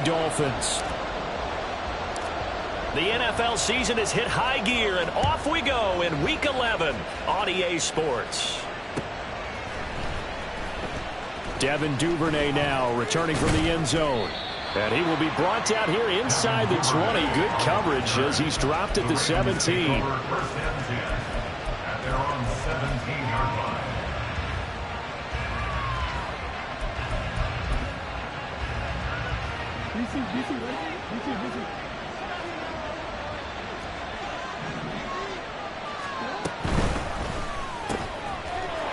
Dolphins. The NFL season has hit high gear, and off we go in Week 11 on EA Sports. Devin Duvernay now returning from the end zone. And he will be brought down here inside the 20. Good coverage as he's dropped at the 17. First and 10. And they're on the 17-yard line.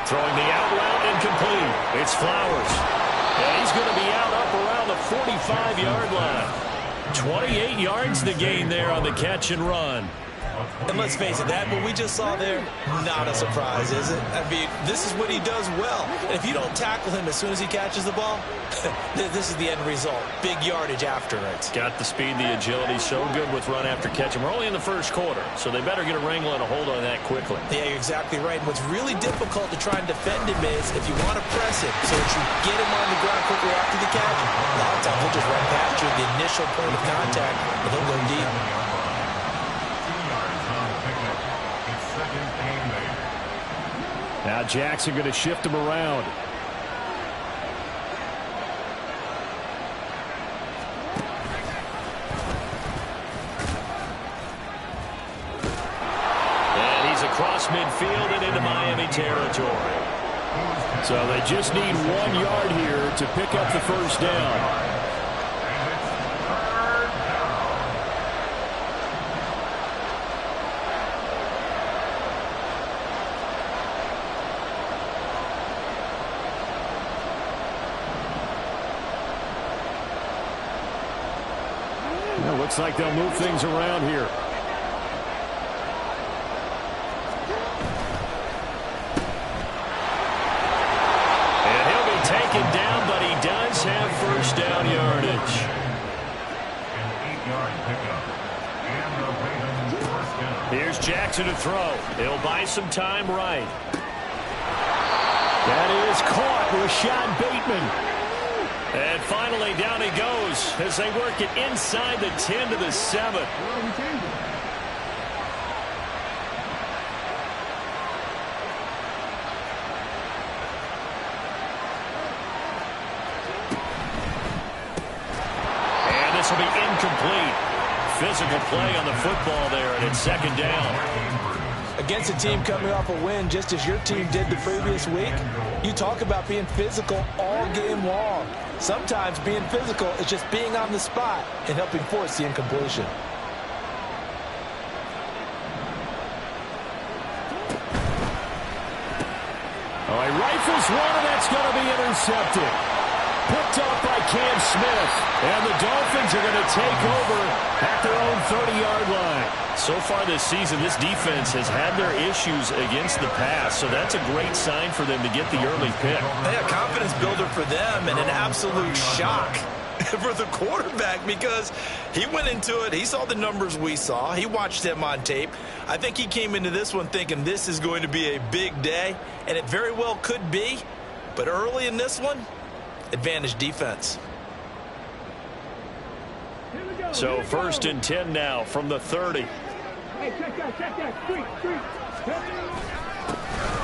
Throwing the out route incomplete. It's Flowers. And he's going to be out up around the 45-yard line. 28 yards to gain there on the catch and run. And let's face it, that what we just saw there, not a surprise, is it? I mean, this is what he does well. And if you don't tackle him as soon as he catches the ball, this is the end result. Big yardage after it. Got the speed, the agility, so good with run after catch. And we're only in the first quarter, so they better get a wrangle and a hold on that quickly. Yeah, you're exactly right. And what's really difficult to try and defend him is if you want to press him so that you get him on the ground quickly after the catch, a lot of times he'll just run past you at the initial point of contact, and he'll go deep. Now Jackson going to shift him around. And he's across midfield and into Miami territory. So they just need 1 yard here to pick up the first down. Looks like they'll move things around here. And he'll be taken down, but he does have first down yardage. An 8-yard pickup. And the Ravens first down. Here's Jackson to throw. He'll buy some time right. That is caught. Rashad Bateman. And finally, down he goes as they work it inside the 10 to the 7. And this will be incomplete. Physical play on the football there, and it's second down. Against a team coming off a win just as your team did the previous week, you talk about being physical all game long. Sometimes being physical is just being on the spot and helping force the incompletion. Oh, he rifles one, and that's going to be intercepted. Picked up by Cam Smith. And the Dolphins are going to take over at their own 30-yard line. So far this season, this defense has had their issues against the pass, so that's a great sign for them to get the early pick. Yeah, confidence builder for them and an absolute shock for the quarterback because he went into it. He saw the numbers we saw. He watched them on tape. I think he came into this one thinking this is going to be a big day, and it very well could be. But early in this one, advantage defense. So first and 10 now from the 30.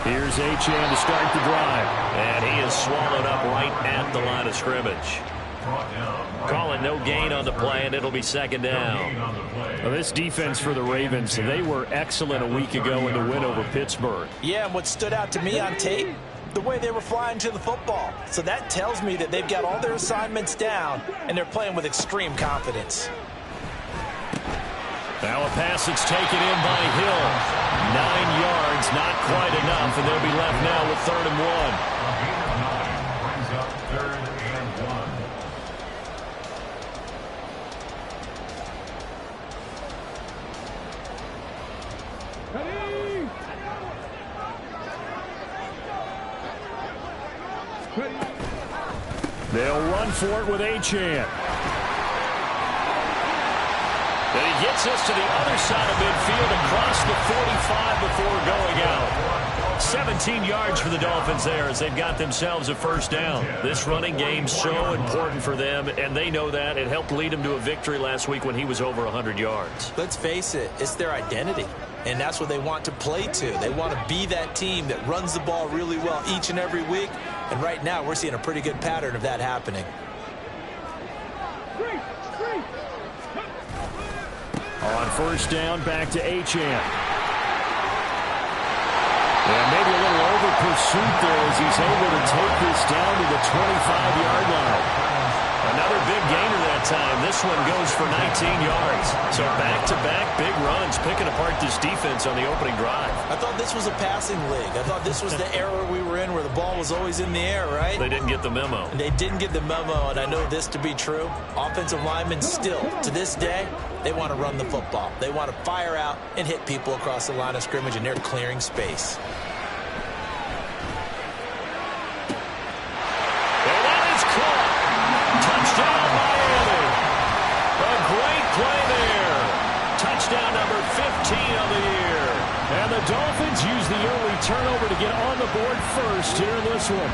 Here's Achane to start the drive. And he is swallowed up right at the line of scrimmage. Calling no gain on the play, and it'll be second down. Well, this defense for the Ravens, they were excellent a week ago in the win over Pittsburgh. Yeah, and what stood out to me on tape, the way they were flying to the football. So that tells me that they've got all their assignments down, and they're playing with extreme confidence. Now a pass that's taken in by Hill. 9 yards, not quite enough, and they'll be left now with 3rd and 1. Brings up 3rd and 1. They'll run for it with Achane. And he gets us to the other side of midfield across the 45 before going out. 17 yards for the Dolphins there as they've got themselves a first down. This running game so important for them, and they know that. It helped lead them to a victory last week when he was over 100 yards. Let's face it, it's their identity, and that's what they want to play to. They want to be that team that runs the ball really well each and every week, and right now we're seeing a pretty good pattern of that happening. On first down, back to Achane. And maybe a little over pursuit there as he's able to take this down to the 25-yard line. Another big gainer that time. This one goes for 19 yards. So back-to-back big runs, picking apart this defense on the opening drive. I thought this was a passing league. I thought this was the era we were in where the ball was always in the air, right? They didn't get the memo. They didn't get the memo, and I know this to be true. Offensive linemen still, to this day, they want to run the football. They want to fire out and hit people across the line of scrimmage, and they're clearing space. And that is caught. Touchdown, Miami. A great play there. Touchdown number 15 of the year. And the Dolphins use the early turnover to get on the board first here in this one.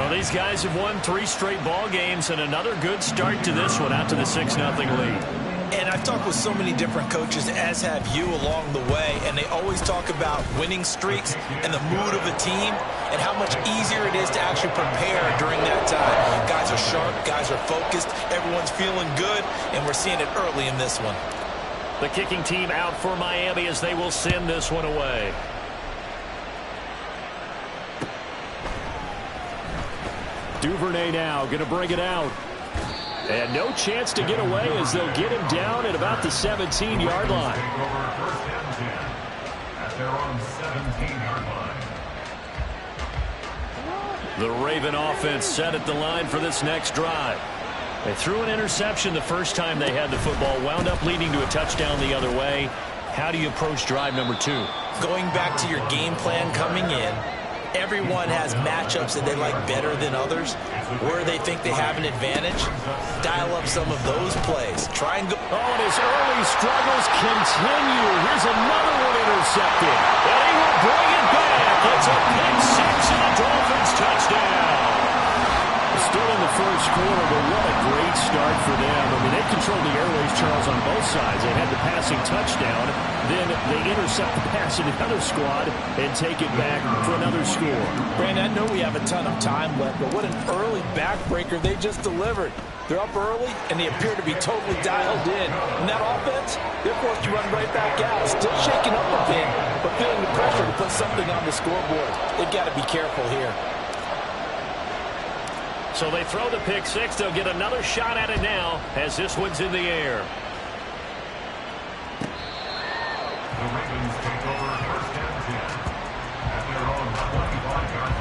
Well, these guys have won 3 straight ball games, and another good start to this one out to the 6-0 lead. And I've talked with so many different coaches, as have you, along the way, and they always talk about winning streaks and the mood of a team and how much easier it is to actually prepare during that time. Guys are sharp, guys are focused, everyone's feeling good, and we're seeing it early in this one. The kicking team out for Miami as they will send this one away. Duvernay now going to bring it out. And no chance to get away as they'll get him down at about the 17-yard line. At their own 17-yard line. The Raven offense set at the line for this next drive. They threw an interception the first time they had the football, wound up leading to a touchdown the other way. How do you approach drive number 2? Going back to your game plan coming in, everyone has matchups that they like better than others, where they think they have an advantage. Dial up some of those plays. Try and go. Oh, and his early struggles continue. Here's another one intercepted. And he will bring it back. It's a pick 6 and a Dolphins touchdown. Still in the first quarter, but what a great start for them. I mean, they controlled the airways, Charles, on both sides. They had the passing touchdown. Then they intercept the pass in the other squad and take it back for another score. Brandon, I know we have a ton of time left, but what an early backbreaker they just delivered. They're up early, and they appear to be totally dialed in. And that offense, they're forced to run right back out. Still shaking up a bit, but feeling the pressure to put something on the scoreboard. They've got to be careful here. So they throw the pick 6. They'll get another shot at it now as this one's in the air. The Ravens take over first and 10 at their own 25-yard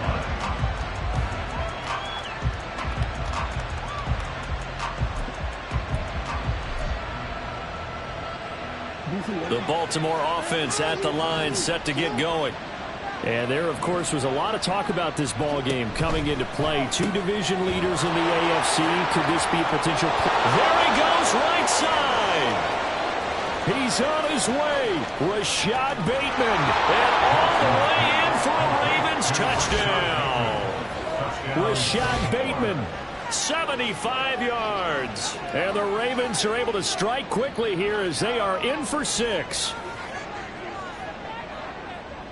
line. The Baltimore offense at the line, set to get going. And there, of course, was a lot of talk about this ball game coming into play. 2 division leaders in the AFC. Could this be a potential? There he goes, right side. He's on his way. Rashad Bateman. And all the way in for a Ravens touchdown. Rashad Bateman, 75 yards. And the Ravens are able to strike quickly here as they are in for 6.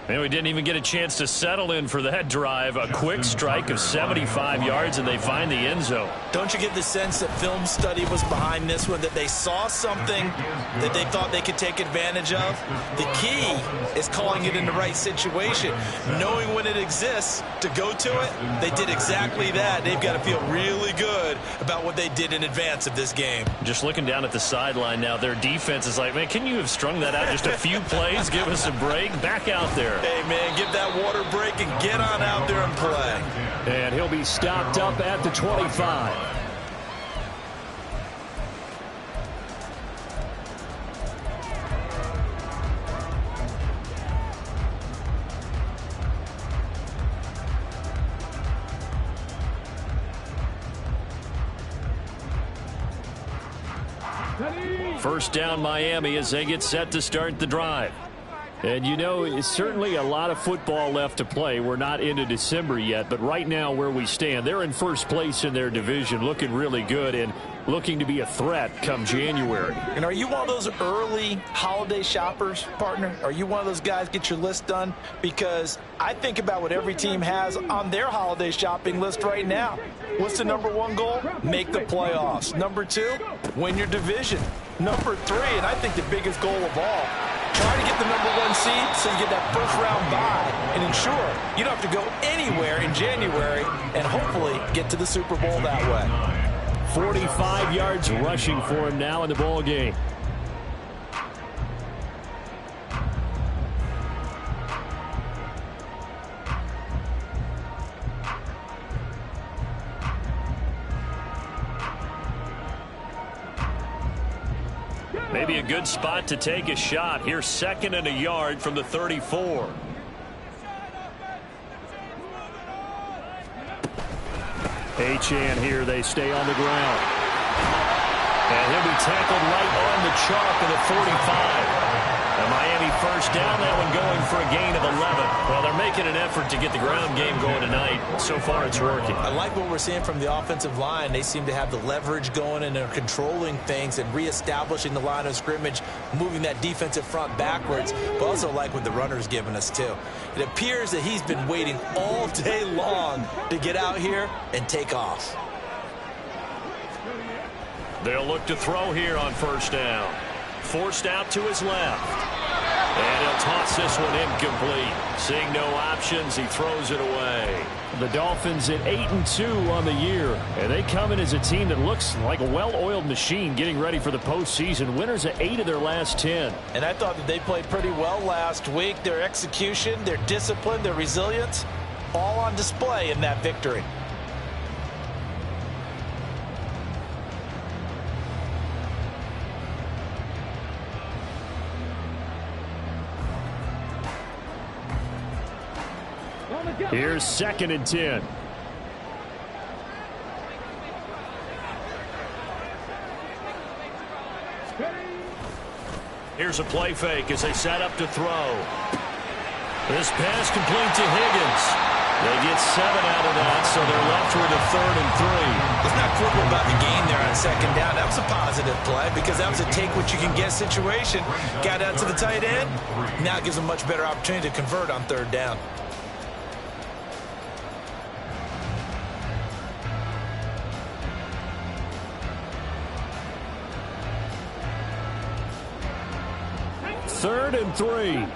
And we didn't even get a chance to settle in for that drive. A quick strike of 75 yards, and they find the end zone. Don't you get the sense that film study was behind this one, that they saw something that they thought they could take advantage of? The key is calling it in the right situation, knowing when it exists to go to it. They did exactly that. They've got to feel really good about what they did in advance of this game. Just looking down at the sideline now, their defense is like, man, can you have strung that out just a few plays? Give us a break. Back out there. Hey, man, give that water break and get on out there and play. And he'll be stopped up at the 25. First down Miami as they get set to start the drive. And, you know, it's certainly a lot of football left to play. We're not into December yet, but right now where we stand, they're in first place in their division, looking really good and looking to be a threat come January. And are you one of those early holiday shoppers, partner? Are you one of those guys get your list done? Because I think about what every team has on their holiday shopping list right now. What's the number one goal? Make the playoffs. Number two, win your division. Number three, and I think the biggest goal of all, try to get the number one seed so you get that first round bye and ensure you don't have to go anywhere in January and hopefully get to the Super Bowl that way. 45 yards rushing for him now in the ball game. Maybe a good spot to take a shot. Here's 2nd and a yard from the 34. Achane here. They stay on the ground. And he'll be tackled right on the chalk of the 45. A Miami first down, that one going for a gain of 11. Well, they're making an effort to get the ground game going tonight. So far, it's working. I like what we're seeing from the offensive line. They seem to have the leverage going, and they're controlling things and reestablishing the line of scrimmage, moving that defensive front backwards, but also like what the runner's giving us, too. It appears that he's been waiting all day long to get out here and take off. They'll look to throw here on first down. Forced out to his left. And he'll toss this one incomplete. Seeing no options, he throws it away. The Dolphins at 8-2 on the year. And they come in as a team that looks like a well-oiled machine getting ready for the postseason. Winners at 8 of their last 10. And I thought that they played pretty well last week. Their execution, their discipline, their resilience, all on display in that victory. Here's 2nd and 10. Here's a play fake as they set up to throw. This pass complete to Higgins. They get 7 out of that, so they're left with a 3rd and 3. Let's not quibble about the gain there on 2nd down. That was a positive play because that was a take-what-you-can-get situation. Got out to the tight end. Now it gives them a much better opportunity to convert on 3rd down. Third and 3.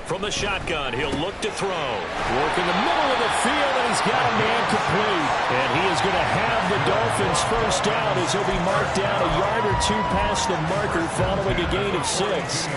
From the shotgun, he'll look to throw. Work in the middle of the field, and he's got a man complete. And he is going to have the Dolphins first down as he'll be marked down a yard or two past the marker following a gain of 6.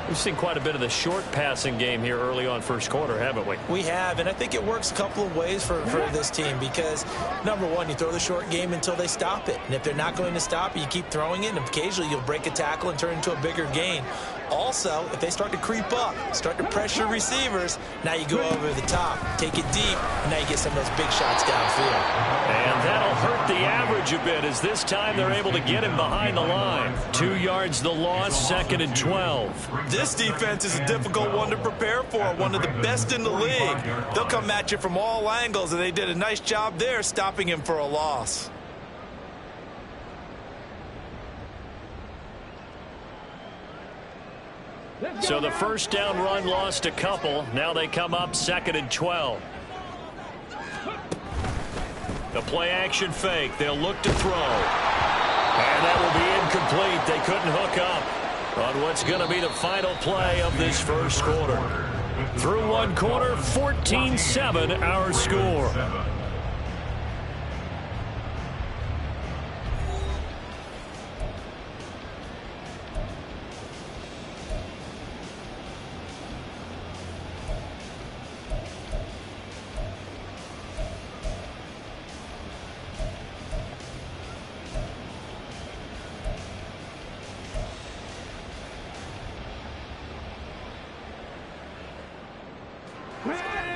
We've seen quite a bit of the short passing game here early on first quarter, haven't we? We have, and I think it works a couple of ways for this team because, number one, you throw the short game until they stop it. And if they're not going to stop it, you keep throwing it, and occasionally you'll break a tackle and turn it into a bigger gain. Also, if they start to creep up, start to pressure receivers, now you go over the top, take it deep, and now you get some of those big shots downfield. And that'll hurt the average a bit as this time they're able to get him behind the line. 2 yards the loss, 2nd and 12. This defense is a difficult one to prepare for, one of the best in the league. They'll come at you from all angles, and they did a nice job there stopping him for a loss. So the first down run lost a couple. Now they come up 2nd and 12. The play action fake. They'll look to throw. And that will be incomplete. They couldn't hook up on what's going to be the final play of this first quarter. Through one quarter, 14-7 our score.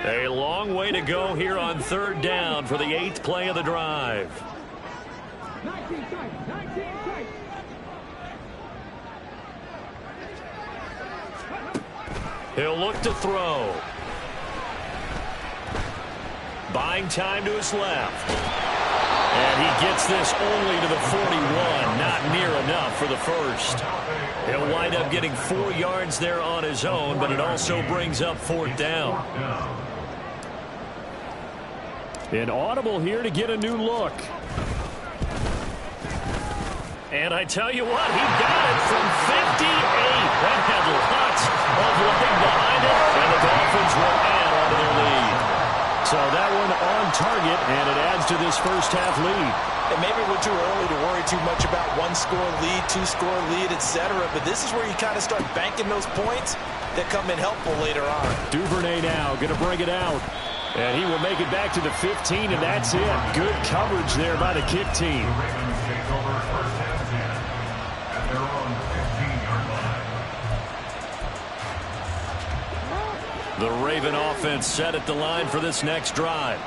A long way to go here on 3rd down for the 8th play of the drive. He'll look to throw. Buying time to his left. And he gets this only to the 41. Not near enough for the first. He'll wind up getting 4 yards there on his own, but it also brings up 4th down. An audible here to get a new look. And I tell you what, he got it from 58. That had lots of leg behind it, and the Dolphins will add on to their lead. So that one on target, and it adds to this first half lead. And maybe we're too early to worry too much about 1-score lead, 2-score lead, etc. But this is where you kind of start banking those points that come in helpful later on. Duvernay now going to bring it out. And he will make it back to the 15, and that's it. Good coverage there by the kick team. The Ravens take over first and 10 at their own 15-yard line. The Raven offense set at the line for this next drive.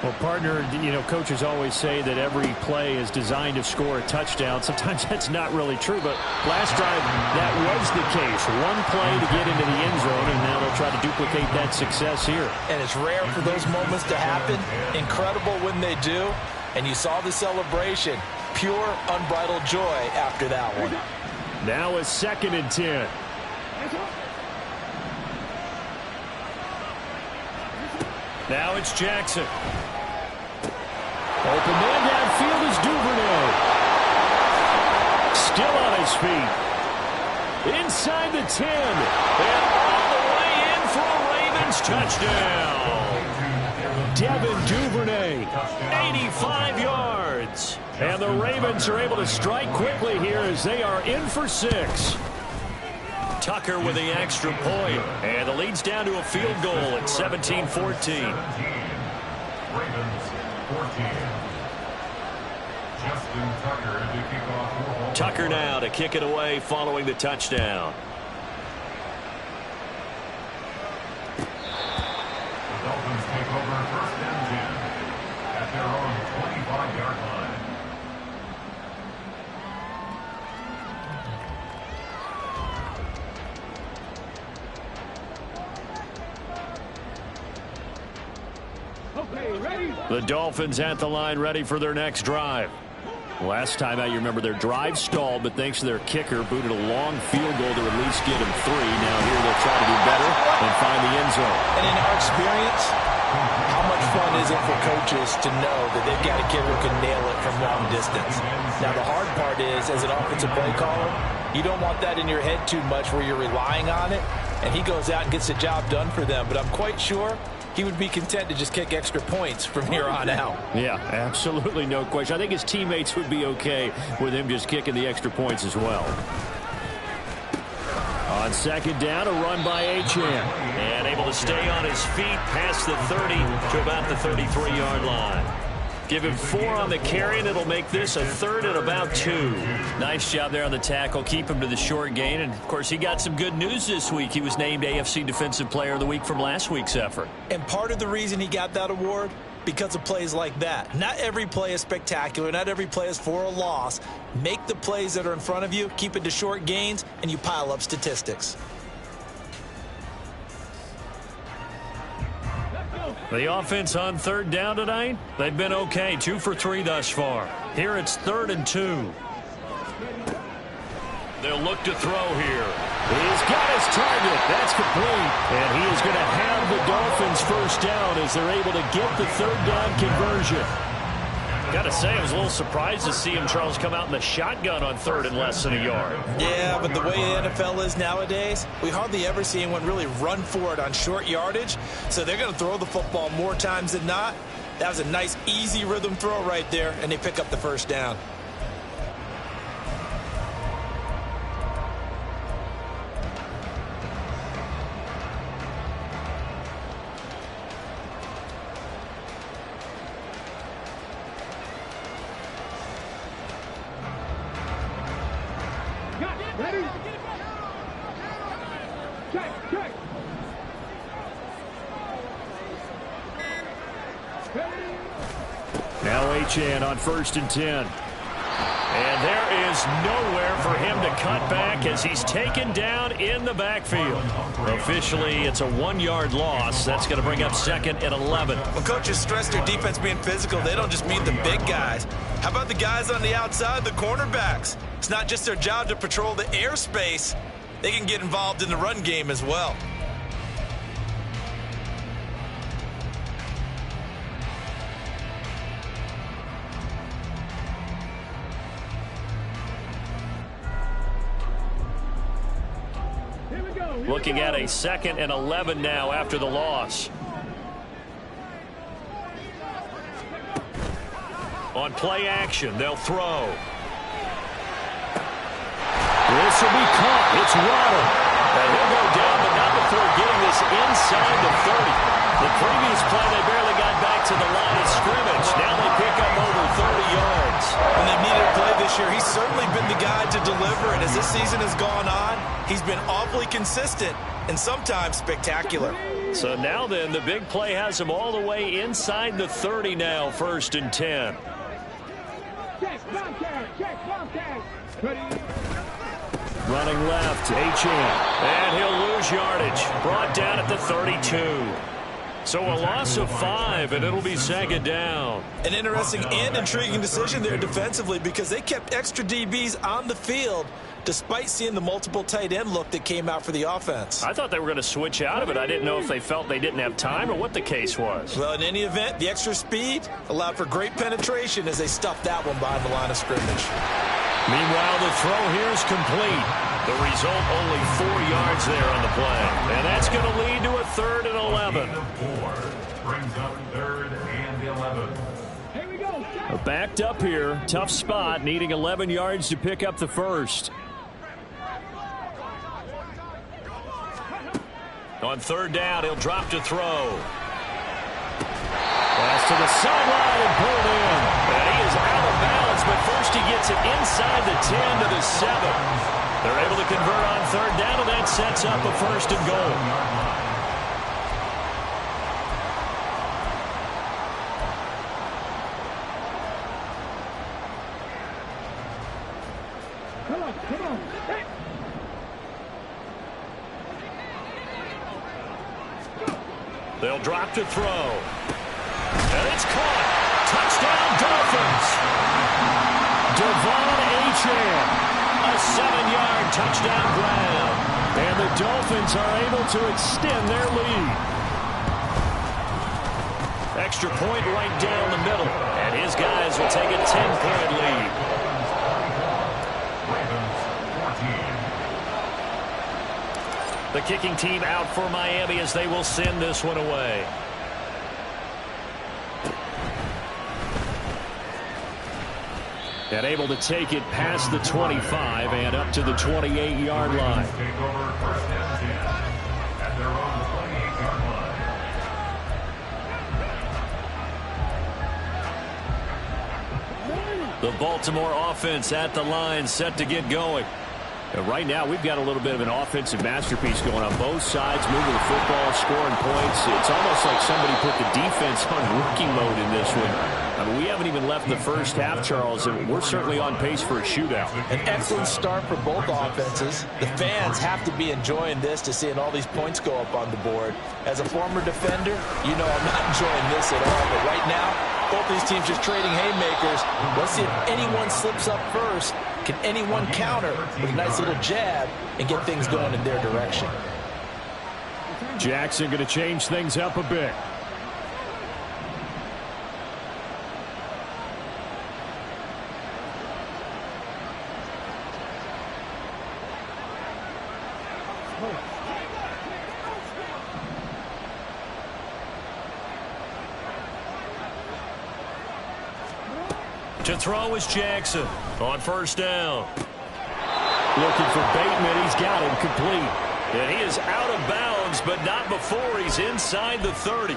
Well, partner, coaches always say that every play is designed to score a touchdown. Sometimes that's not really true, but last drive, that was the case. One play to get into the end zone, and now they'll try to duplicate that success here. And it's rare for those moments to happen. Incredible when they do. And you saw the celebration. Pure, unbridled joy after that one. Now a 2nd and 10. Now it's Jackson. Open man downfield is Duvernay. Still on his feet. Inside the 10. And all the way in for a Ravens touchdown. Devin Duvernay, 85 yards. And the Ravens are able to strike quickly here as they are in for 6. Tucker with the extra point. And the lead's down to a field goal at 17-14. Ravens 14. Justin Tucker to kick off. Tucker now to kick it away following the touchdown. The Dolphins take over first and 10 at their own 25-yard line. The Dolphins at the line ready for their next drive. Last time out, you remember their drive stalled, but thanks to their kicker, booted a long field goal to at least get him 3. Now here they'll try to do better and find the end zone. And in our experience, how much fun is it for coaches to know that they've got a kid who can nail it from long distance? Now, the hard part is, as an offensive play caller, you don't want that in your head too much where you're relying on it, and he goes out and gets the job done for them. But I'm quite sure he would be content to just kick extra points from here on out. Yeah, absolutely no question. I think his teammates would be okay with him just kicking the extra points as well. On 2nd down, a run by Achane. And able to stay on his feet past the 30 to about the 33-yard line. Give him 4 on the carry, and it'll make this a 3rd and about 2. Nice job there on the tackle. Keep him to the short gain. And, of course, he got some good news this week. He was named AFC Defensive Player of the Week from last week's effort. And part of the reason he got that award, because of plays like that. Not every play is spectacular. Not every play is for a loss. Make the plays that are in front of you, keep it to short gains, and you pile up statistics. The offense on 3rd down tonight, they've been okay. 2 for 3 thus far. Here it's 3rd and 2. They'll look to throw here. He's got his target. That's complete. And he is going to have the Dolphins first down as they're able to get the 3rd down conversion. Got to say, I was a little surprised to see him, Charles, come out in the shotgun on 3rd and less than a yard. Yeah, but the way the NFL is nowadays, we hardly ever see anyone really run for it on short yardage. So they're going to throw the football more times than not. That was a nice, easy rhythm throw right there, and they pick up the first down. Now Achane on 1st and 10. And there is nowhere for him to cut back as he's taken down in the backfield. Officially, it's a 1-yard loss. That's going to bring up 2nd and 11. When coaches stress their defense being physical, they don't just mean the big guys. How about the guys on the outside, the cornerbacks? It's not just their job to patrol the airspace. They can get involved in the run game as well. Looking at a 2nd and 11 now after the loss. On play action, they'll throw. This will be caught. It's Waddle. And he'll go down, but not before getting this inside the 30. The previous play, they barely got back to the line of scrimmage. Now they pick up over 30 yards. When they needed a play this year, he's certainly been the guy to deliver. And as this season has gone on, he's been awfully consistent and sometimes spectacular. So now then, the big play has him all the way inside the 30 now, 1st and 10. Running left, Achane. And he'll lose yardage. Brought down at the 32. So a loss of 5, and it'll be 2nd down. An interesting and intriguing decision there defensively because they kept extra DBs on the field despite seeing the multiple tight end look that came out for the offense. I thought they were going to switch out of it. I didn't know if they felt they didn't have time or what the case was. Well, in any event, the extra speed allowed for great penetration as they stuffed that one behind the line of scrimmage. Meanwhile, the throw here is complete. The result, only 4 yards there on the play. And that's going to lead to a 3rd and 11. Brings up 3rd and 11. Backed up here. Tough spot, needing 11 yards to pick up the first. On 3rd down, he'll drop to throw. Pass to the sideline and pulled in. And he is out of bounds, but first he gets it inside the 10 to the 7. They're able to convert on 3rd down, and that sets up a 1st and goal. Come on. Hey. They'll drop to throw. And it's caught. Touchdown, Dolphins. Devon Achane. A 7-yard touchdown grab. And the Dolphins are able to extend their lead. Extra point right down the middle. And his guys will take a 10-point lead. The kicking team out for Miami as they will send this one away. And able to take it past the 25 and up to the 28-yard line. Take over 1st and 10 at their own 28-yard line. The Baltimore offense at the line, set to get going. And right now, we've got a little bit of an offensive masterpiece going on both sides, moving the football, scoring points. It's almost like somebody put the defense on rookie mode in this one. I mean, we haven't even left the first half, Charles, and we're certainly on pace for a shootout. An excellent start for both offenses. The fans have to be enjoying this to seeing all these points go up on the board. As a former defender, you know I'm not enjoying this at all. But right now, both these teams just trading haymakers. Let's see if anyone slips up first. Can anyone counter with a nice little jab and get things going in their direction? Jackson going to change things up a bit. To throw is Jackson on 1st down. Looking for Bateman. He's got him complete. And he is out of bounds, but not before he's inside the 30.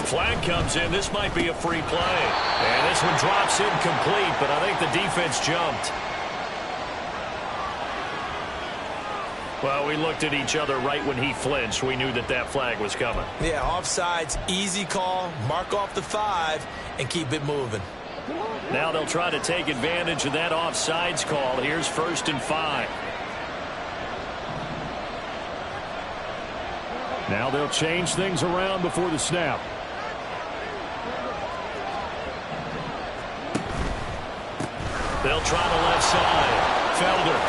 Flag comes in. This might be a free play. And this one drops incomplete, but I think the defense jumped. Well, we looked at each other right when he flinched. We knew that that flag was coming. Yeah, offsides, easy call. Mark off the 5 and keep it moving. Now they'll try to take advantage of that offsides call. Here's 1st and 5. Now they'll change things around before the snap. They'll try the left side. Felder.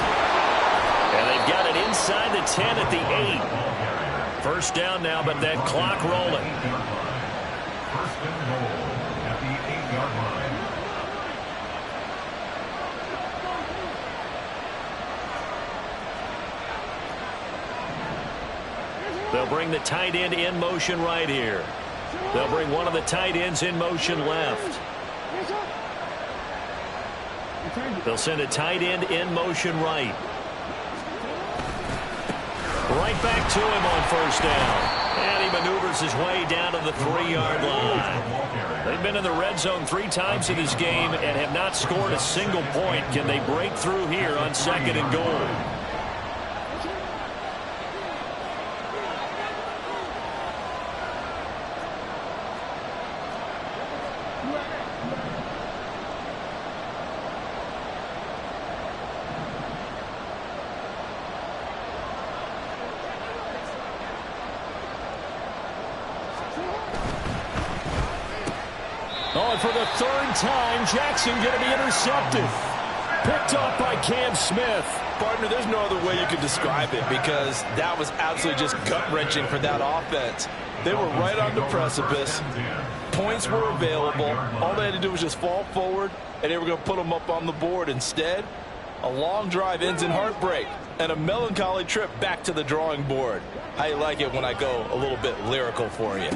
And they've got it inside the 10 at the 8. First down now, but that clock rolling. First and goal at the 8-yard line. They'll bring the tight end in motion right here. They'll bring one of the tight ends in motion left. They'll send a tight end in motion right. Right back to him on first down. And he maneuvers his way down to the 3-yard line. They've been in the red zone 3 times in this game and have not scored a single point. Can they break through here on 2nd and goal? Oh, and for the 3rd time, Jackson going to be intercepted. Picked off by Cam Smith. Partner, there's no other way you could describe it because that was absolutely just gut-wrenching for that offense. They were right on the precipice. Points were available. All they had to do was just fall forward, and they were going to put them up on the board. Instead, a long drive ends in heartbreak and a melancholy trip back to the drawing board. How you like it when I go a little bit lyrical for you?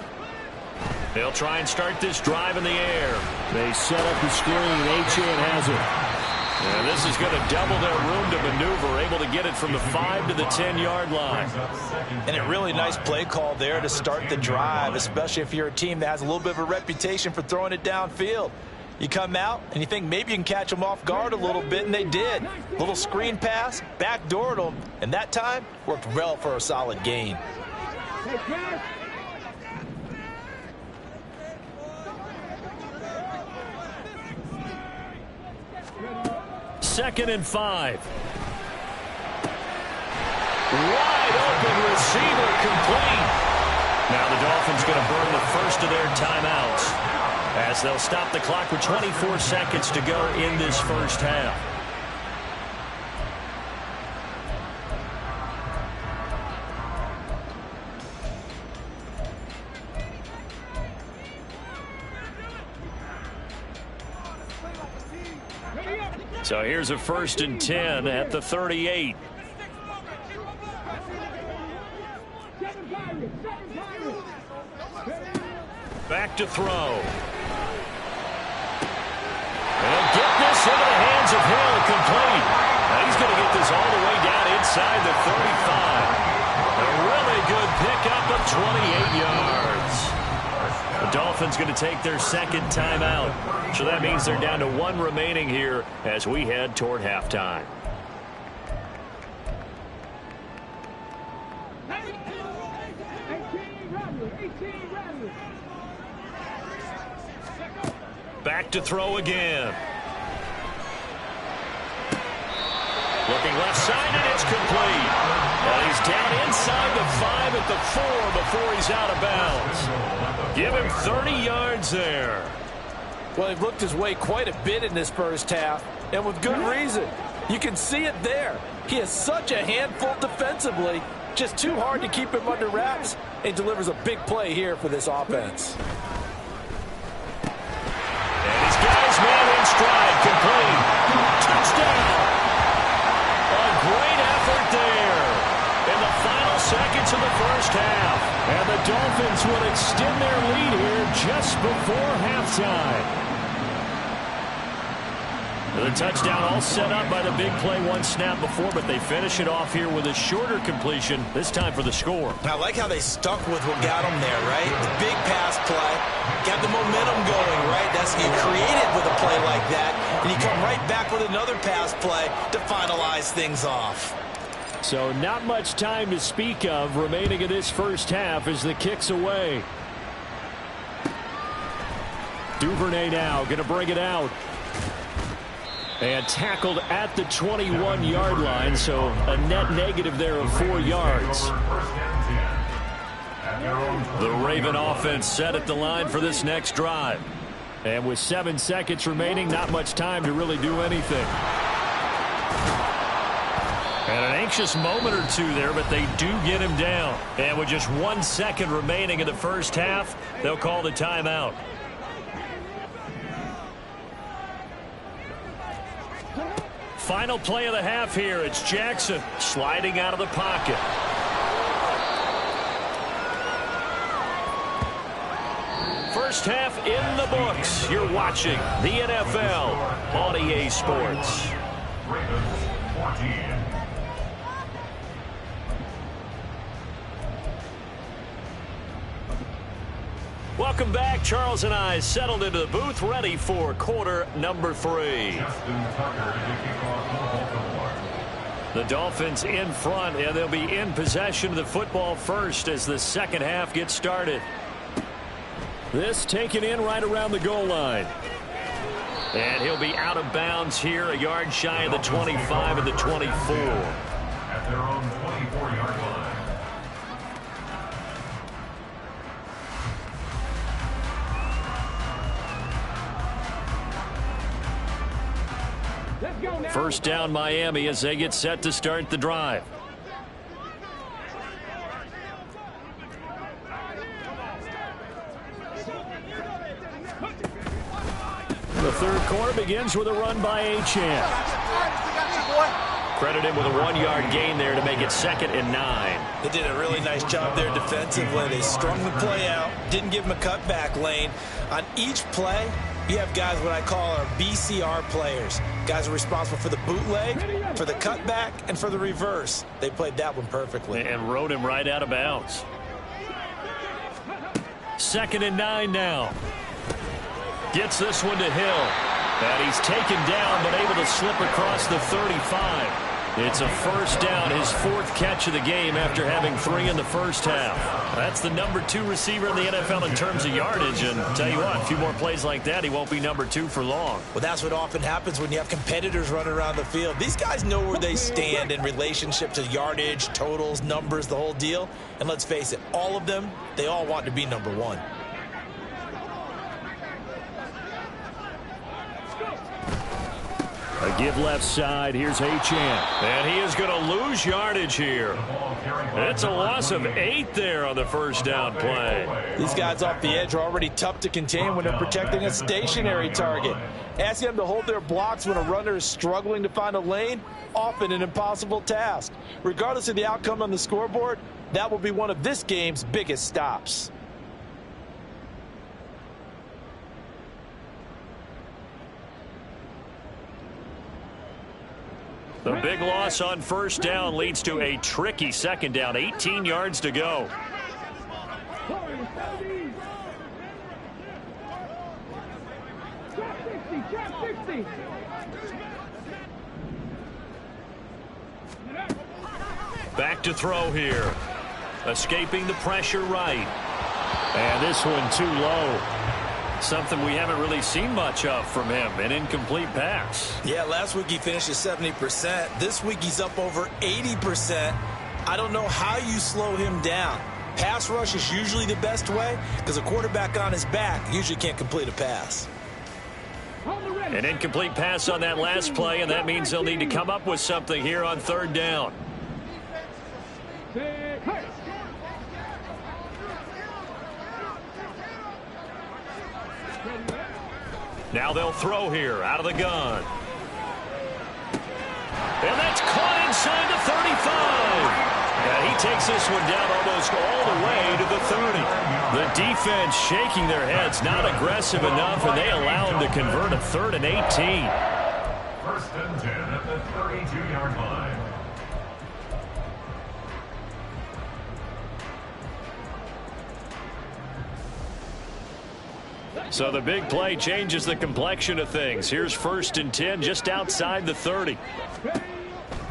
They'll try and start this drive in the air. They set up the screen. Achane has it. And this is going to double their room to maneuver, able to get it from the 5 to the 10-yard line. And a really nice play call there to start the drive, especially if you're a team that has a little bit of a reputation for throwing it downfield. You come out and you think maybe you can catch them off guard a little bit, and they did. Little screen pass, backdoored them, and that time worked well for a solid gain. 2nd and 5. Wide open receiver complete. Now the Dolphins going to burn the first of their timeouts as they'll stop the clock with 24 seconds to go in this first half. So here's a 1st and 10 at the 38. Back to throw. And get this into the hands of Hill, complete. Now he's going to get this all the way down inside the 35. A really good pickup of 28 yards. The Dolphins going to take their 2nd timeout. So that means they're down to 1 remaining here as we head toward halftime. Back to throw again. Looking left side, and it's complete. And he's down inside the 5 at the 4 before he's out of bounds. Give him 30 yards there. Well, they've looked his way quite a bit in this first half, and with good reason. You can see it there. He is such a handful defensively, just too hard to keep him under wraps, and delivers a big play here for this offense. And his guy's man in stride, complete. Touchdown. A great effort there in the final seconds of the first half. And the Dolphins will extend their lead here just before halftime. The touchdown all set up by the big play one snap before, but they finish it off here with a shorter completion, this time for the score. I like how they stuck with what got them there, right? The big pass play, got the momentum going, right? That's you create it with a play like that, and you come right back with another pass play to finalize things off. So not much time to speak of remaining in this first half as the kick's away. Duvernay now going to bring it out. And tackled at the 21-yard line, so a net negative there of 4 yards. The Raven offense set at the line for this next drive. And with 7 seconds remaining, not much time to really do anything. And an anxious moment or two there, but they do get him down. And with just 1 second remaining in the first half, they'll call the timeout. Final play of the half here. It's Jackson sliding out of the pocket. First half in the books. You're watching the NFL on EA Sports. Welcome back. Charles and I settled into the booth, ready for quarter number 3. The Dolphins in front, and they'll be in possession of the football first as the second half gets started. This taken in right around the goal line. And he'll be out of bounds here, a yard shy of the 25 and the 24. At their own 24-yard line. First down Miami as they get set to start the drive. The third quarter begins with a run by Achane. Credit him with a 1-yard gain there to make it 2nd and 9. They did a really nice job there defensively. They strung the play out, didn't give him a cutback lane. On each play, you have guys what I call our BCR players. Guys are responsible for the bootleg, for the cutback, and for the reverse. They played that one perfectly. And rode him right out of bounds. 2nd and 9 now. Gets this one to Hill. And he's taken down, but able to slip across the 35. It's a first down, his 4th catch of the game after having 3 in the first half. That's the number 2 receiver in the NFL in terms of yardage. And tell you what, a few more plays like that, he won't be number 2 for long. Well, that's what often happens when you have competitors running around the field. These guys know where they stand in relationship to yardage, totals, numbers, the whole deal. And let's face it, all of them, they all want to be number 1. A give left side. Here's Achane. And he is going to lose yardage here. It's a loss of 8 there on the first down play. These guys off the edge are already tough to contain when they're protecting a stationary target. Asking them to hold their blocks when a runner is struggling to find a lane, often an impossible task. Regardless of the outcome on the scoreboard, that will be one of this game's biggest stops. The big loss on first down leads to a tricky second down. 18 yards to go. Back to throw here. Escaping the pressure right. And this one too low. Something we haven't really seen much of from him, an incomplete pass. Yeah, last week he finished at 70%. This week he's up over 80%. I don't know how you slow him down. Pass rush is usually the best way because a quarterback on his back usually can't complete a pass. An incomplete pass on that last play, and that means they'll need to come up with something here on 3rd down. Now they'll throw here out of the gun. And that's caught inside the 35. And he takes this one down almost all the way to the 30. The defense shaking their heads, not aggressive enough, and they allow him to convert a 3rd and 18. First and 10 at the 32-yard line. So the big play changes the complexion of things. Here's first and 10 just outside the 30.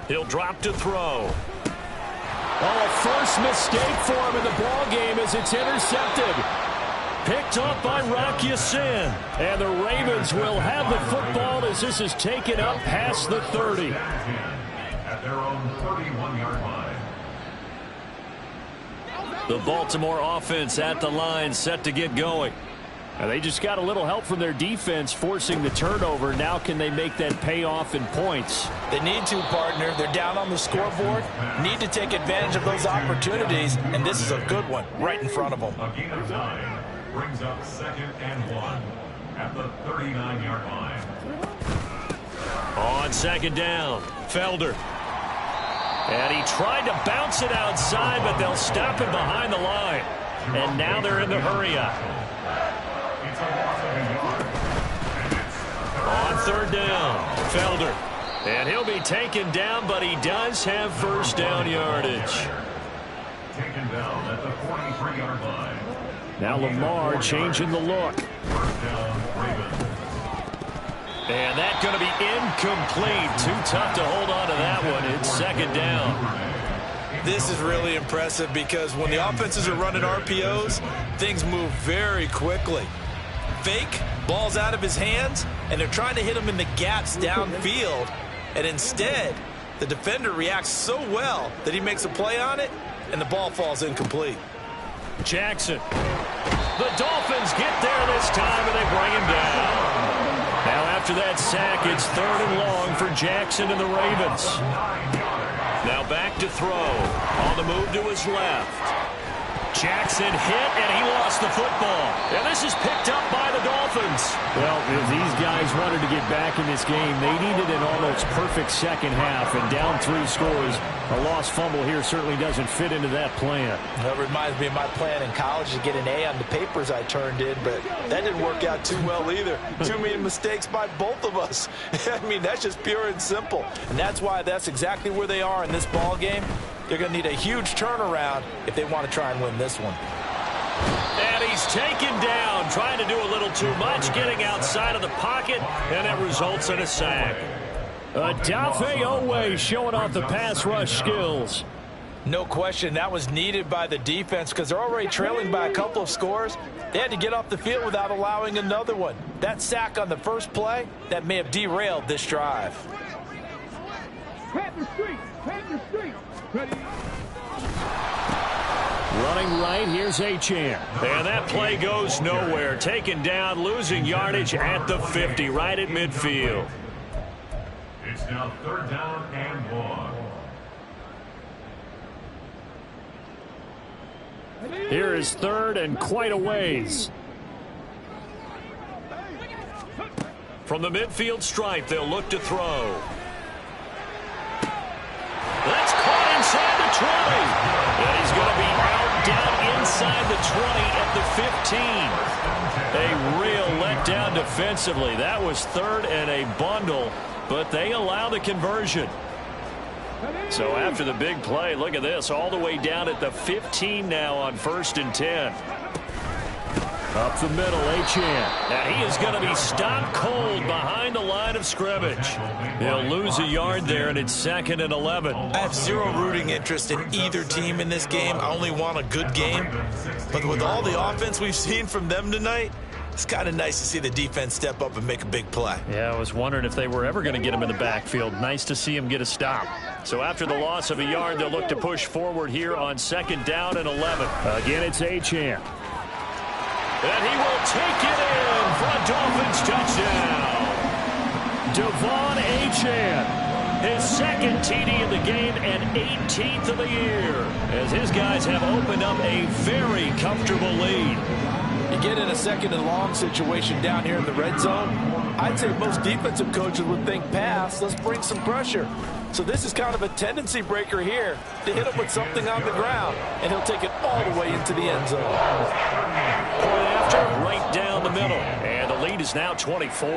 He'll drop to throw. Oh, a first mistake for him in the ball game as it's intercepted. Picked up by Rock Ya-Sin. And the Ravens will have the football as this is taken up past the 30. At their own 31-yard line. The Baltimore offense at the line, set to get going. And they just got a little help from their defense forcing the turnover. Now can they make that pay off in points? They need to, partner. They're down on the scoreboard. Need to take advantage of those opportunities, and this is a good one right in front of them. A gain of 9 brings up second and 1 at the 39-yard line. On second down, Felder. And he tried to bounce it outside, but they'll stop him behind the line. And now they're in the hurry-up. On third down, Felder. And he'll be taken down, but he does have first down yardage. Taken down at the 43-yard line. Now Lamar changing the look. First down, Ravens. And that's going to be incomplete. Too tough to hold on to that one. It's second down. This is really impressive because when the offenses are running RPOs, things move very quickly. Fake, ball's out of his hands, and they're trying to hit him in the gaps downfield. And instead, the defender reacts so well that he makes a play on it, and the ball falls incomplete. Jackson. The Dolphins get there this time, and they bring him down. Now after that sack, it's third and long for Jackson and the Ravens. Now back to throw. On the move to his left. Jackson hit, and he lost the football. And this is picked up by the Dolphins. Well, if these guys wanted to get back in this game, they needed an almost perfect second half. And down 3 scores, a lost fumble here certainly doesn't fit into that plan. That reminds me of my plan in college to get an A on the papers I turned in, but that didn't work out too well either. Too many mistakes by both of us. I mean, that's just pure and simple. And that's why that's exactly where they are in this ball game. They're going to need a huge turnaround if they want to try and win this one. And he's taken down, trying to do a little too much, getting outside of the pocket, and it results in a sack. Dafe Owe showing off the pass rush skills. No question, that was needed by the defense because they're already trailing by a couple of scores. They had to get off the field without allowing another one. That sack on the first play, that may have derailed this drive. Pat the street. Ready. Running right, here's Achane. And that play goes nowhere. Taken down, losing yardage at the 50, right at midfield. It's now third down and 1. Here is third and quite a ways. From the midfield stripe, they'll look to throw. That's caught inside the 20. And he's going to be out down inside the 20 at the 15. A real letdown defensively. That was third and a bundle, but they allow the conversion. So after the big play, look at this, all the way down at the 15 now on first and 10. Up the middle, Achane. And he is going to be stopped cold behind the line of scrimmage. He'll lose a yard there, and it's second and 11. I have zero rooting interest in either team in this game. I only want a good game. But with all the offense we've seen from them tonight, it's kind of nice to see the defense step up and make a big play. Yeah, I was wondering if they were ever going to get him in the backfield. Nice to see him get a stop. So after the loss of a yard, they'll look to push forward here on second down and 11. Again, it's Achane. And he will take it in for a Dolphins touchdown. Devon Achane, his second TD in the game and 18th of the year, as his guys have opened up a very comfortable lead. You get in a second and long situation down here in the red zone, I'd say most defensive coaches would think pass, let's bring some pressure. So this is kind of a tendency breaker here to hit him with something on the ground, and he'll take it all the way into the end zone. Point after, right down the middle, and the lead is now 24.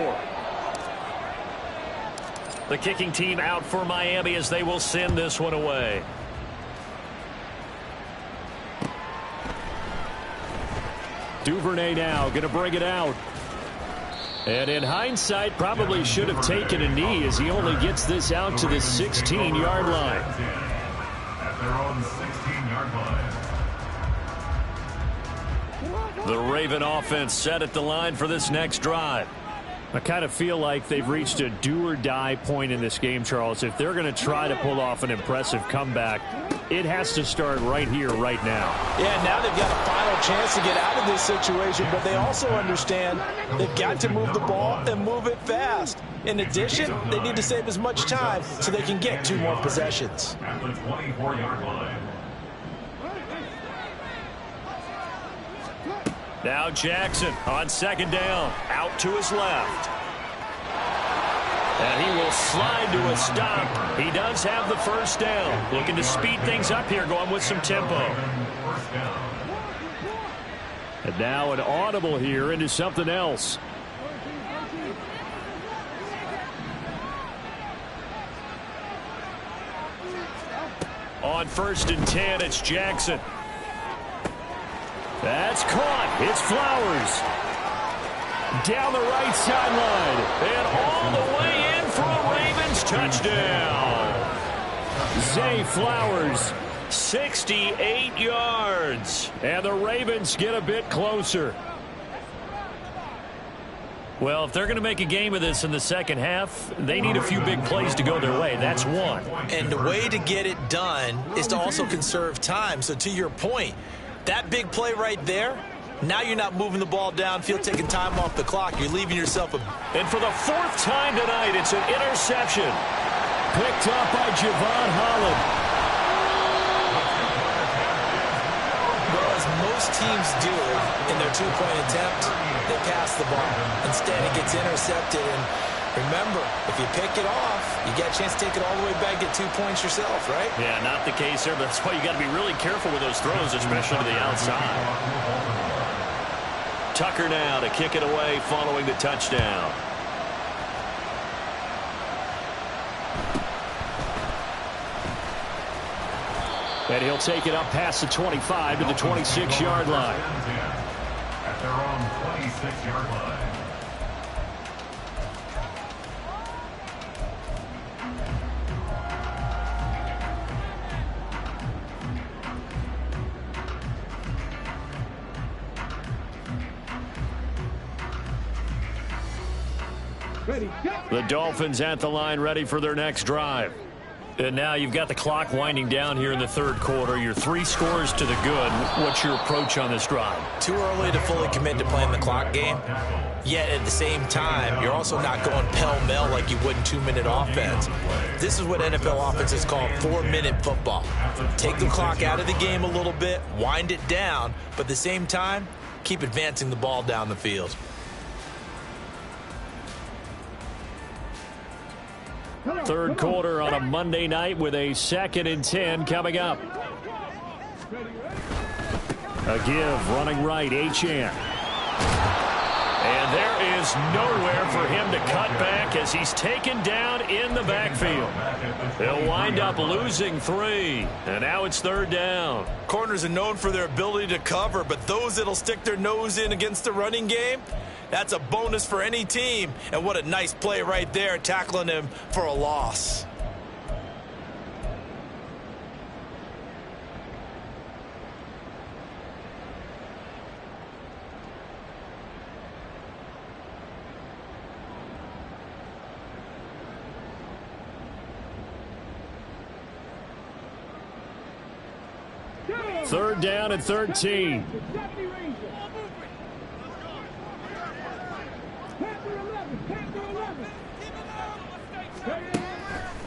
The kicking team out for Miami as they will send this one away. Duvernay now going to bring it out. And in hindsight, probably should have taken a knee as he only gets this out to the 16-yard line. At their own 16-yard line. The Raven offense set at the line for this next drive. I kind of feel like they've reached a do-or-die point in this game, Charles. If they're going to try to pull off an impressive comeback, it has to start right here, right now. Yeah, now they've got a final chance to get out of this situation, but they also understand they've got to move the ball and move it fast. In addition, they need to save as much time so they can get 2 more possessions. At the 24-yard line. Now Jackson on second down, out to his left. And he will slide to a stop. He does have the first down. Looking to speed things up here, going with some tempo. And now an audible here into something else. On 1st and 10, it's Jackson. That's caught. It's Flowers. Down the right sideline. And all the way in for a Ravens touchdown. Zay Flowers, 68 yards. And the Ravens get a bit closer. Well, if they're going to make a game of this in the second half, they need a few big plays to go their way. That's one. And the way to get it done is to also conserve time. So to your point, that big play right there, now you're not moving the ball downfield, taking time off the clock. You're leaving yourself a... And for the 4th time tonight, it's an interception. Picked up by Javon Holland. Well, as most teams do in their 2-point attempt, they pass the ball. Instead, it gets intercepted. And remember, if you pick it off, you get a chance to take it all the way back, get 2 points yourself, right? Yeah, not the case here, but that's why you got to be really careful with those throws, especially to the outside. Tucker now to kick it away following the touchdown. And he'll take it up past the 25 to the 26-yard line. At their own 26-yard line. The Dolphins at the line ready for their next drive. And now you've got the clock winding down here in the 3rd quarter. You're 3 scores to the good. What's your approach on this drive? Too early to fully commit to playing the clock game. Yet at the same time, you're also not going pell-mell like you would in 2-minute offense. This is what NFL offenses call 4-minute football. Take the clock out of the game a little bit, wind it down, but at the same time, keep advancing the ball down the field. Third quarter on a Monday night with a 2nd and 10 coming up. A give running right, Achane. And there is nowhere for him to cut back as he's taken down in the backfield. They'll wind up losing 3. And now it's 3rd down. Corners are known for their ability to cover, but those that'll stick their nose in against the running game, that's a bonus for any team. And what a nice play right there, tackling him for a loss. Third down and 13.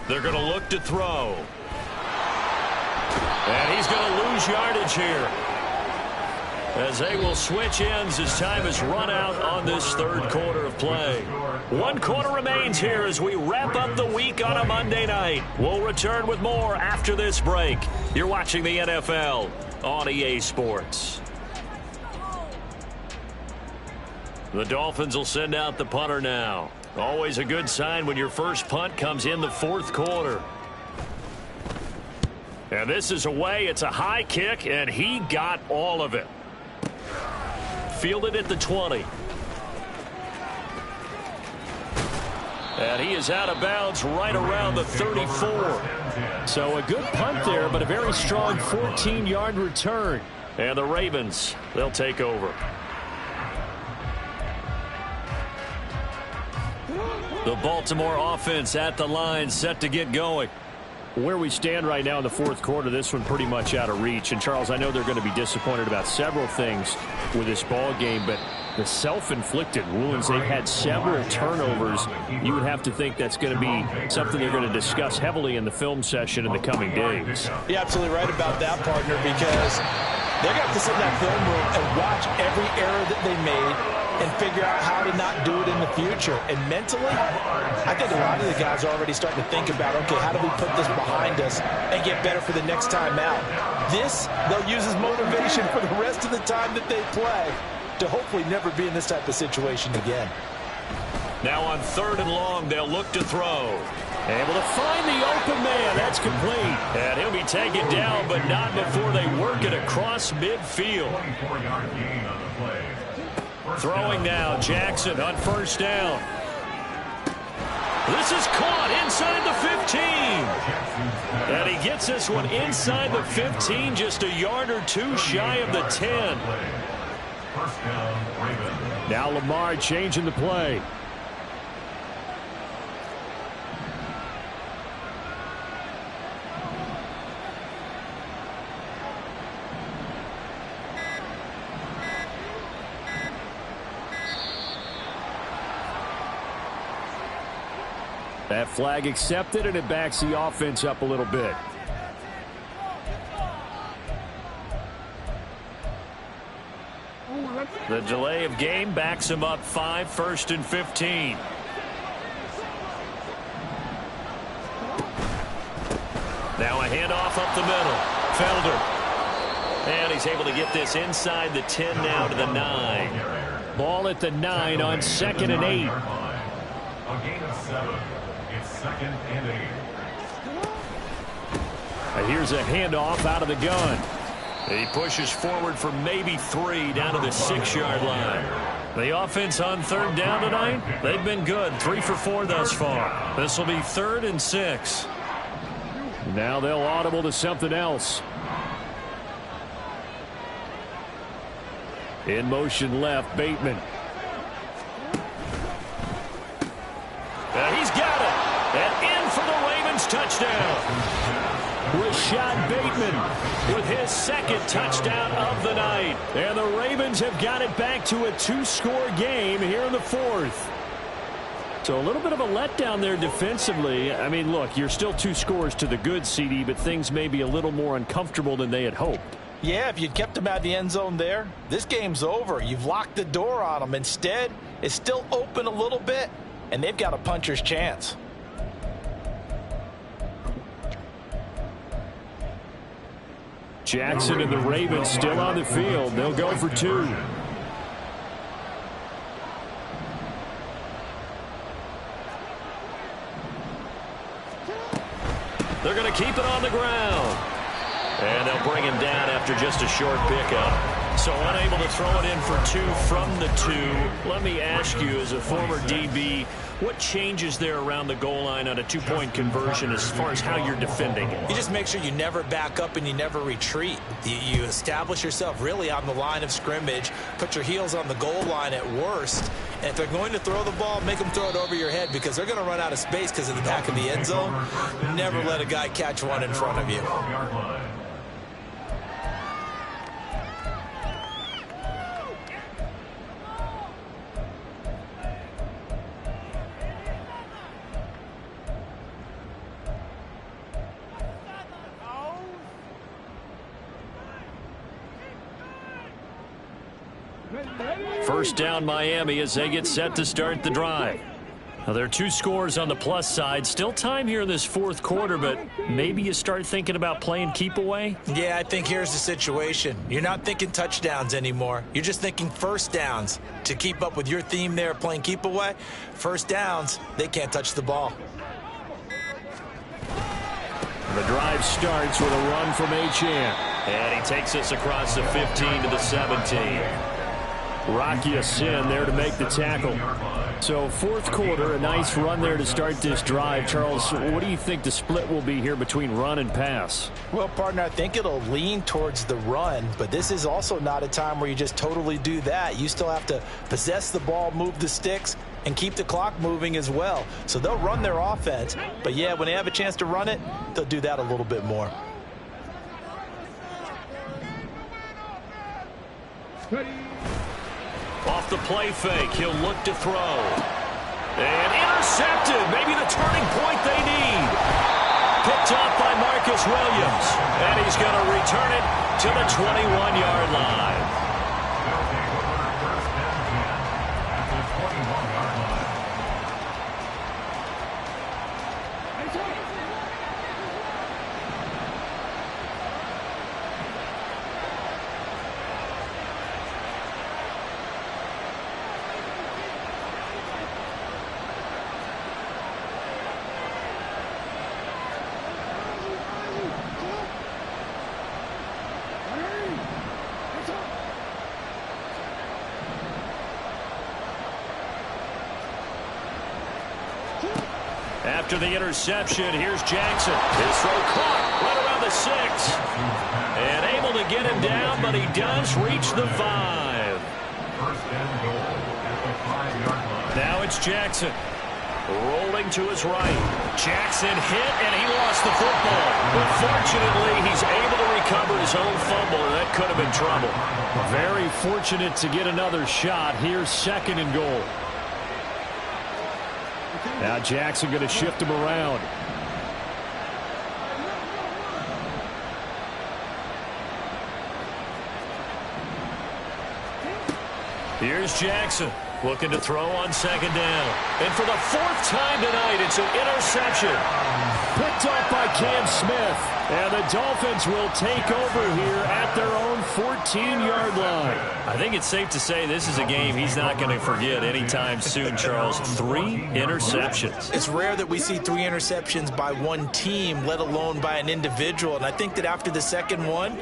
They're going to look to throw. And he's going to lose yardage here, as they will switch ends as time has run out on this 3rd quarter of play. 1 quarter remains here as we wrap up the week on a Monday night. We'll return with more after this break. You're watching the NFL on EA Sports. The Dolphins will send out the punter now. Always a good sign when your first punt comes in the fourth quarter. And this is away. It's a high kick, and he got all of it. Fielded at the 20. And he is out of bounds right around the 34. So a good punt there, but a very strong 14-yard return. And the Ravens, they'll take over. The Baltimore offense at the line, set to get going. Where we stand right now in the fourth quarter, this one pretty much out of reach. And, Charles, I know they're going to be disappointed about several things with this ball game, but the self-inflicted wounds, they've had several turnovers. You would have to think that's going to be something they're going to discuss heavily in the film session in the coming days. You're absolutely right about that, partner, because they're going to have to sit in that film room and watch every error that they made and figure out how to not do it in the future. And mentally, I think a lot of the guys are already starting to think about, okay, how do we put this behind us and get better for the next time out? This, they'll use as motivation for the rest of the time that they play to hopefully never be in this type of situation again. Now on 3rd and long, they'll look to throw. Able to find the open man. That's complete. And he'll be taken down, but not before they work it across midfield. 24-yard gain on the play. Throwing now, Jackson on 1st down. This is caught inside the 15. And he gets this one inside the 15, just a yard or two shy of the 10. First down, Ravens. Now Lamar changing the play. That flag accepted, and it backs the offense up a little bit. The delay of game backs him up 5, 1st and 15. Now a handoff up the middle. Felder. And he's able to get this inside the 10 now to the 9. Ball at the 9 on 2nd and 8. A gain of 7. It's 2nd and 8. And here's a handoff out of the gun. He pushes forward for maybe 3 down to the 6-yard line. The offense on 3rd down tonight, they've been good. 3 for 4 thus far. This will be 3rd and 6. Now they'll audible to something else. In motion left, Bateman. And he's got it. And in for the Ravens touchdown. Rashad Bateman with his 2nd touchdown of the night. And the Ravens have got it back to a 2-score game here in the 4th. So a little bit of a letdown there defensively. I mean, look, you're still 2 scores to the good, CD, but things may be a little more uncomfortable than they had hoped. Yeah, if you'd kept him out of the end zone there, this game's over. You've locked the door on him. Instead, it's still open a little bit, and they've got a puncher's chance. Jackson and the Ravens still on the field. They'll go for 2. They're going to keep it on the ground. And they'll bring him down after just a short pickup. So unable to throw it in for 2 from the 2. Let me ask you, as a former DB, what changes there around the goal line on a 2-point conversion as far as how you're defending it? You just make sure you never back up and you never retreat. You establish yourself really on the line of scrimmage, put your heels on the goal line at worst. And if they're going to throw the ball, make them throw it over your head because they're going to run out of space because of the back of the end zone. Never let a guy catch one in front of you. First down Miami as they get set to start the drive. Now, there are 2 scores on the plus side. Still time here in this fourth quarter, but maybe you start thinking about playing keep away? Yeah, I think here's the situation. You're not thinking touchdowns anymore. You're just thinking first downs. To keep up with your theme there, playing keep away, first downs, they can't touch the ball. The drive starts with a run from Achane. And he takes us across the 15 to the 17. Rocky Sin there to make the tackle. So fourth quarter, a nice run there to start this drive. Charles, what do you think the split will be here between run and pass? Well, partner, I think it'll lean towards the run, but this is also not a time where you just totally do that. You still have to possess the ball, move the sticks, and keep the clock moving as well. So they'll run their offense, but yeah, when they have a chance to run it, they'll do that a little bit more. Off the play fake, he'll look to throw. And intercepted, maybe the turning point they need. Picked off by Marcus Williams. And he's going to return it to the 21-yard line. After the interception, here's Jackson. His throw caught right around the 6. And able to get him down, but he does reach the 5. First and goal at the 5-yard line. Now it's Jackson. Rolling to his right. Jackson hit, and he lost the football. But fortunately, he's able to recover his own fumble, and that could have been trouble. Very fortunate to get another shot. Here's second and goal. Now Jackson going to shift him around. Here's Jackson looking to throw on second down. And for the 4th time tonight, it's an interception. Picked up by Cam Smith. And the Dolphins will take over here at their own 14-yard line. I think it's safe to say this is a game he's not going to forget anytime soon, Charles. 3 interceptions. It's rare that we see 3 interceptions by one team, let alone by an individual. And I think that after the second one,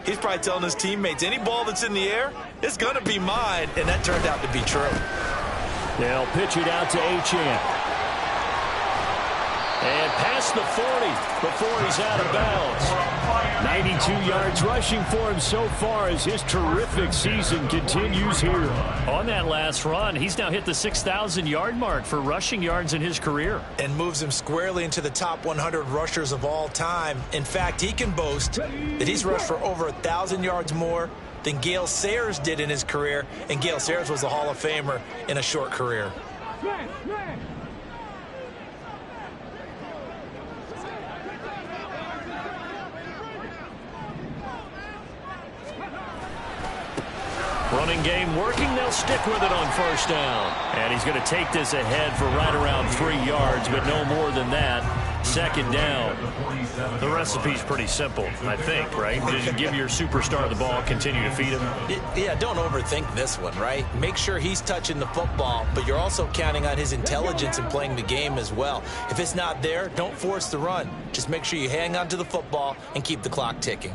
he's probably telling his teammates, any ball that's in the air, it's going to be mine. And that turned out to be true. They'll pitch it out to Achane. And past the 40 before he's out of bounds. 92 yards rushing for him so far as his terrific season continues here. On that last run, he's now hit the 6,000-yard mark for rushing yards in his career. And moves him squarely into the top 100 rushers of all time. In fact, he can boast that he's rushed for over 1,000 yards more than Gale Sayers did in his career. And Gale Sayers was a Hall of Famer in a short career. Running game working. They'll stick with it on first down. And he's going to take this ahead for right around 3 yards, but no more than that. Second down. The recipe's pretty simple, I think, right? Just give your superstar the ball, continue to feed him. Yeah, don't overthink this one, right? Make sure he's touching the football, but you're also counting on his intelligence in playing the game as well. If it's not there, don't force the run. Just make sure you hang on to the football and keep the clock ticking.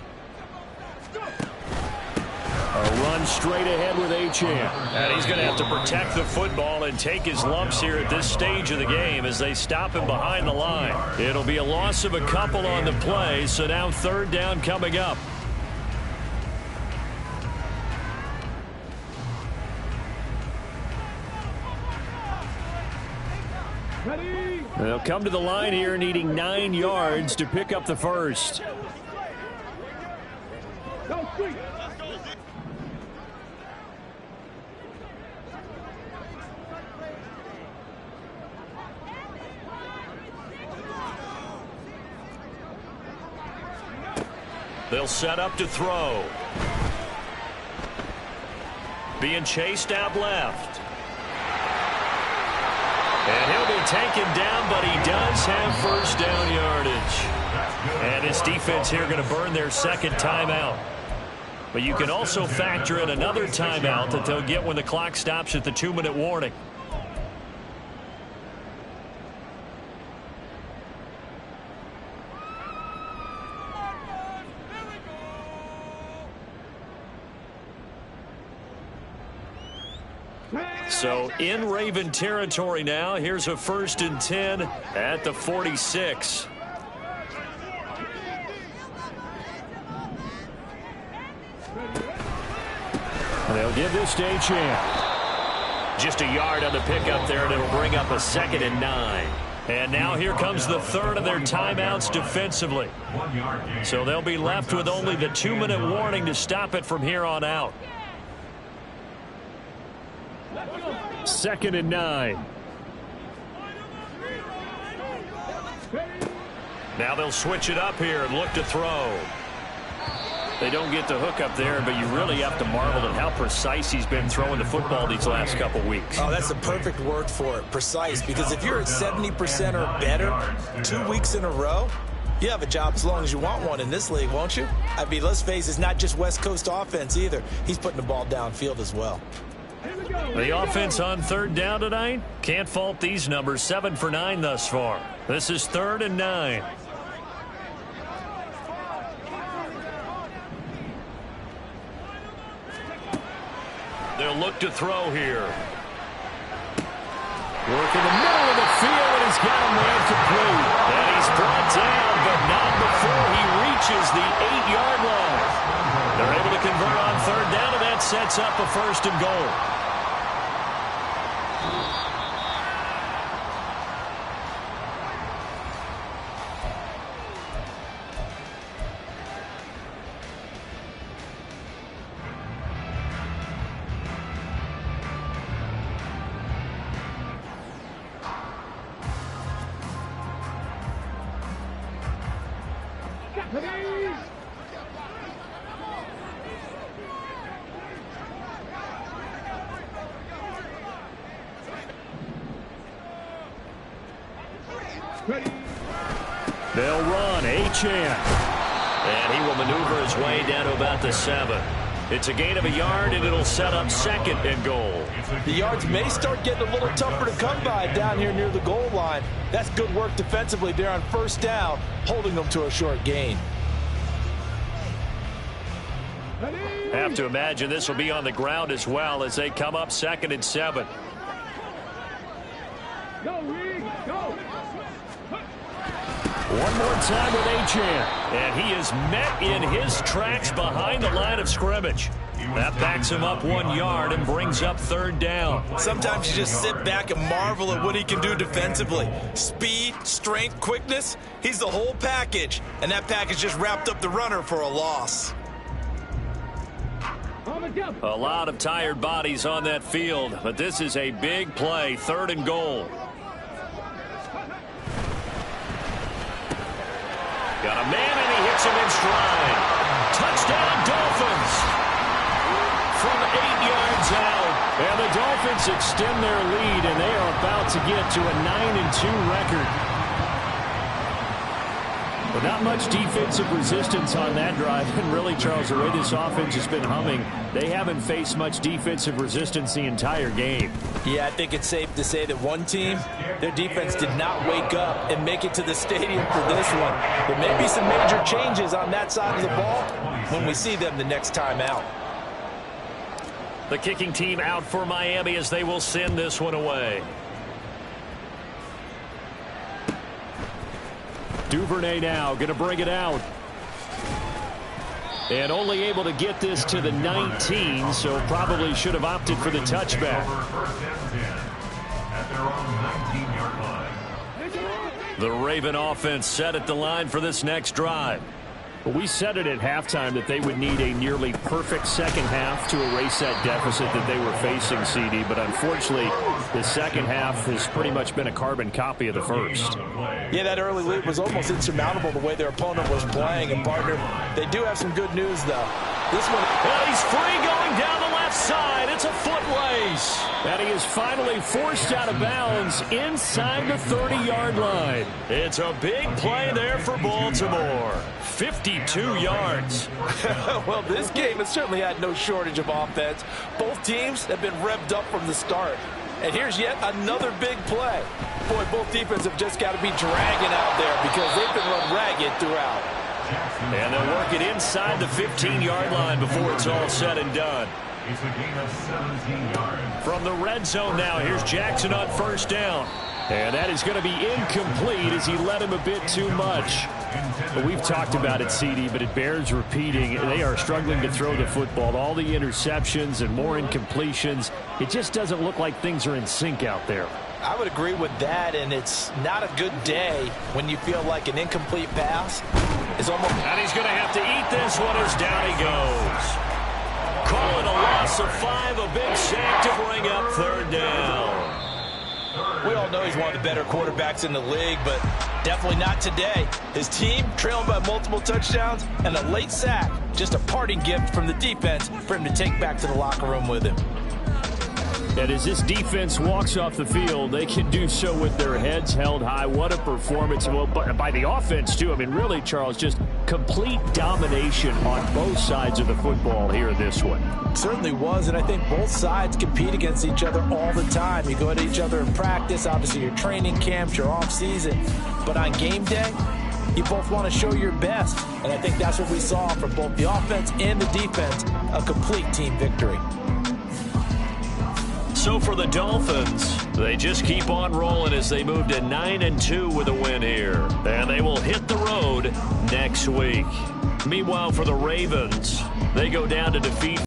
A run straight ahead with Achane. And he's going to have to protect the football and take his lumps here at this stage of the game as they stop him behind the line. It'll be a loss of a couple on the play, so now third down coming up. They'll come to the line here needing 9 yards to pick up the first. They'll set up to throw. Being chased out left. And he'll be taken down, but he does have first down yardage. And his defense here going to burn their second timeout. But you can also factor in another timeout that they'll get when the clock stops at the 2-minute warning. So in Raven territory now. Here's a 1st and 10 at the 46. They'll give this to Achane. Just a yard on the pickup there, and it'll bring up a 2nd and 9. And now here comes the third of their timeouts defensively. So they'll be left with only the 2-minute warning to stop it from here on out. 2nd and 9. Now they'll switch it up here and look to throw. They don't get the hook up there, but you really have to marvel at how precise he's been throwing the football these last couple weeks. Oh, that's the perfect word for it, precise. Because if you're at 70% or better 2 weeks in a row, you have a job as long as you want one in this league, won't you? I mean, let's face it, it's not just West Coast offense either. He's putting the ball downfield as well. The offense on 3rd down tonight, can't fault these numbers. 7 for 9 thus far. This is 3rd and 9. They'll look to throw here. Work in the middle of the field, and he's got a man complete. And he's brought down, but not before he reaches the 8-yard line. They're able to convert on 3rd down, and that sets up a 1st and goal. They'll run Achane. And he will maneuver his way down to about the 7. It's a gain of a yard, and it'll set up 2nd and goal. The yards may start getting a little tougher to come by down here near the goal line. That's good work defensively there on 1st down, holding them to a short gain. Have to imagine this will be on the ground as well as they come up 2nd and 7. One more time with Achane. And he is met in his tracks behind the line of scrimmage. That backs him up 1 yard and brings up 3rd down. Sometimes you just sit back and marvel at what he can do defensively. Speed, strength, quickness, he's the whole package. And that package just wrapped up the runner for a loss. A lot of tired bodies on that field, but this is a big play, 3rd and goal. Got a man, and he hits him in stride. Touchdown, Dolphins. From 8 yards out. And the Dolphins extend their lead, and they are about to get to a 9-2 record. But not much defensive resistance on that drive. And really, Charles, the way this offense has been humming, they haven't faced much defensive resistance the entire game. Yeah, I think it's safe to say that one team, their defense did not wake up and make it to the stadium for this one. There may be some major changes on that side of the ball when we see them the next time out. The kicking team out for Miami as they will send this one away. Duvernay now going to bring it out. And only able to get this to the 19, so probably should have opted for the touchback. The Raven offense set at the line for this next drive. Well, we said it at halftime that they would need a nearly perfect second half to erase that deficit that they were facing, CD. But unfortunately, the second half has pretty much been a carbon copy of the first. Yeah, that early lead was almost insurmountable the way their opponent was playing. And, partner, they do have some good news, though. This one, well, he's free going down the left left side. It's a foot race. And he is finally forced out of bounds inside the 30-yard line. It's a big play there for Baltimore. 52 yards. Well, this game has certainly had no shortage of offense. Both teams have been revved up from the start. And here's yet another big play. Boy, both defenses have just got to be dragging out there because they've been run ragged throughout. And they'll work it inside the 15-yard line before it's all said and done. It's a gain of 17 yards. From the red zone now, here's Jackson on first down. And that is going to be incomplete as he led him a bit too much. But we've talked about it, CD, but it bears repeating. They are struggling to throw the football. All the interceptions and more incompletions. It just doesn't look like things are in sync out there. I would agree with that, and it's not a good day when you feel like an incomplete pass is almost... And he's going to have to eat this one as down he goes. Call it a loss of 5, a big sack to bring up third down. We all know he's one of the better quarterbacks in the league, but definitely not today. His team trailing by multiple touchdowns and a late sack. Just a parting gift from the defense for him to take back to the locker room with him. And as this defense walks off the field, they can do so with their heads held high. What a performance by the offense, too. I mean, really, Charles, just complete domination on both sides of the football here in this one. Certainly was, and I think both sides compete against each other all the time. You go at each other in practice, obviously your training camps, your off-season. But on game day, you both want to show your best. And I think that's what we saw from both the offense and the defense, a complete team victory. So for the Dolphins, they just keep on rolling as they move to 9-2 with a win here. And they will hit the road next week. Meanwhile, for the Ravens, they go down to defeat